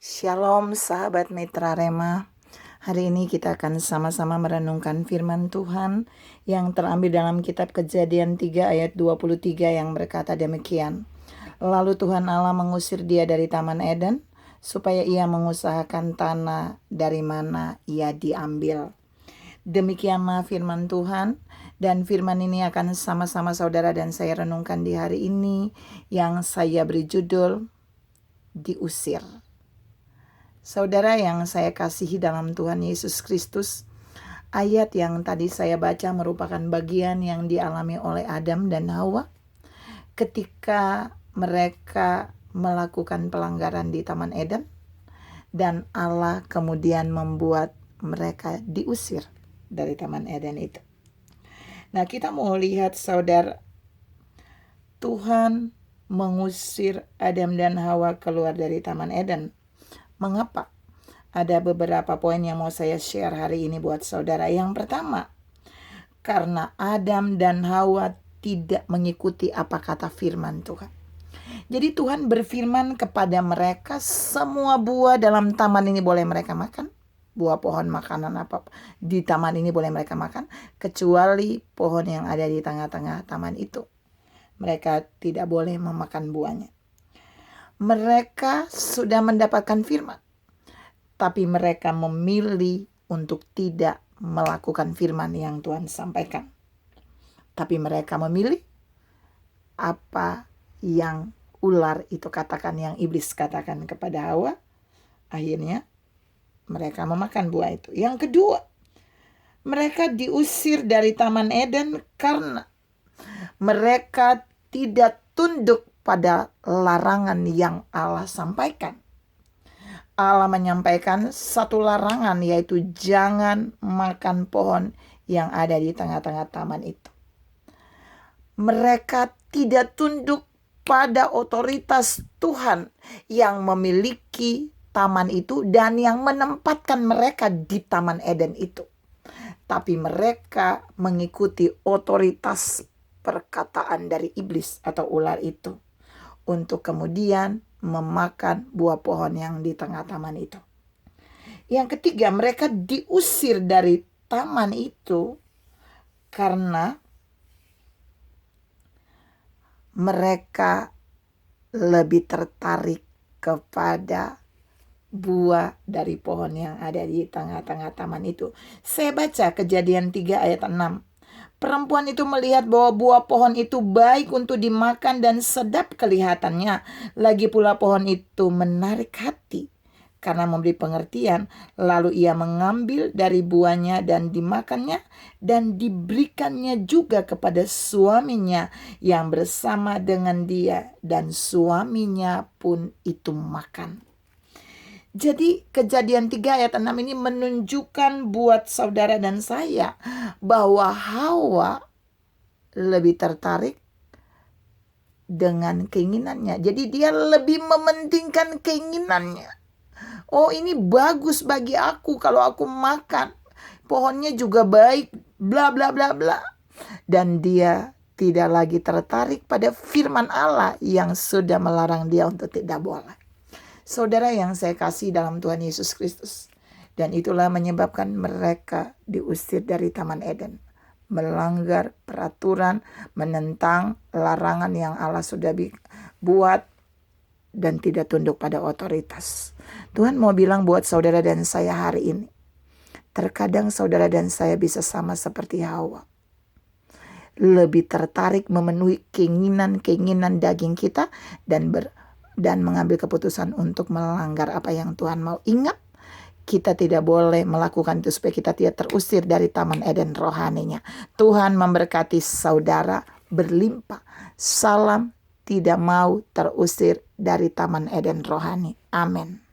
Shalom sahabat Mitra Rema. Hari ini kita akan sama-sama merenungkan firman Tuhan yang terambil dalam kitab Kejadian 3 ayat 23 yang berkata demikian. Lalu Tuhan Allah mengusir dia dari Taman Eden supaya ia mengusahakan tanah dari mana ia diambil. Demikianlah firman Tuhan, dan firman ini akan sama-sama saudara dan saya renungkan di hari ini yang saya beri judul Diusir. Saudara yang saya kasihi dalam Tuhan Yesus Kristus, ayat yang tadi saya baca merupakan bagian yang dialami oleh Adam dan Hawa ketika mereka melakukan pelanggaran di Taman Eden, dan Allah kemudian membuat mereka diusir dari Taman Eden itu. Nah, kita mau lihat saudara, Tuhan mengusir Adam dan Hawa keluar dari Taman Eden. Mengapa? Ada beberapa poin yang mau saya share hari ini buat saudara. Yang pertama, karena Adam dan Hawa tidak mengikuti apa kata firman Tuhan. Jadi Tuhan berfirman kepada mereka, semua buah dalam taman ini boleh mereka makan. Buah pohon makanan apa di taman ini boleh mereka makan, kecuali pohon yang ada di tengah-tengah taman itu. Mereka tidak boleh memakan buahnya. Mereka sudah mendapatkan firman, tapi mereka memilih untuk tidak melakukan firman yang Tuhan sampaikan. Tapi mereka memilih apa yang ular itu katakan, yang iblis katakan kepada Hawa. Akhirnya mereka memakan buah itu. Yang kedua, mereka diusir dari Taman Eden karena mereka tidak tunduk pada larangan yang Allah sampaikan. Allah menyampaikan satu larangan, yaitu jangan makan pohon yang ada di tengah-tengah taman itu. Mereka tidak tunduk pada otoritas Tuhan yang memiliki taman itu dan yang menempatkan mereka di Taman Eden itu. Tapi mereka mengikuti otoritas perkataan dari iblis atau ular itu untuk kemudian memakan buah pohon yang di tengah taman itu. Yang ketiga, mereka diusir dari taman itu karena mereka lebih tertarik kepada buah dari pohon yang ada di tengah-tengah taman itu. Saya baca Kejadian 3 ayat 6. Perempuan itu melihat bahwa buah pohon itu baik untuk dimakan dan sedap kelihatannya. Lagi pula pohon itu menarik hati karena memberi pengertian. Lalu ia mengambil dari buahnya dan dimakannya, dan diberikannya juga kepada suaminya yang bersama dengan dia, dan suaminya pun itu makan. Jadi Kejadian 3 ayat 6 ini menunjukkan buat saudara dan saya bahwa Hawa lebih tertarik dengan keinginannya. Jadi dia lebih mementingkan keinginannya. Oh, ini bagus bagi aku kalau aku makan. Pohonnya juga baik, bla bla bla bla. Dan dia tidak lagi tertarik pada firman Allah yang sudah melarang dia untuk tidak boleh. Saudara yang saya kasih dalam Tuhan Yesus Kristus. Dan itulah menyebabkan mereka diusir dari Taman Eden. Melanggar peraturan, menentang larangan yang Allah sudah buat, dan tidak tunduk pada otoritas. Tuhan mau bilang buat saudara dan saya hari ini, terkadang saudara dan saya bisa sama seperti Hawa. Lebih tertarik memenuhi keinginan daging kita dan mengambil keputusan untuk melanggar apa yang Tuhan mau. Ingat, kita tidak boleh melakukan itu supaya kita tidak terusir dari Taman Eden rohaninya. Tuhan memberkati saudara berlimpah. Salam tidak mau terusir dari Taman Eden rohani. Amin.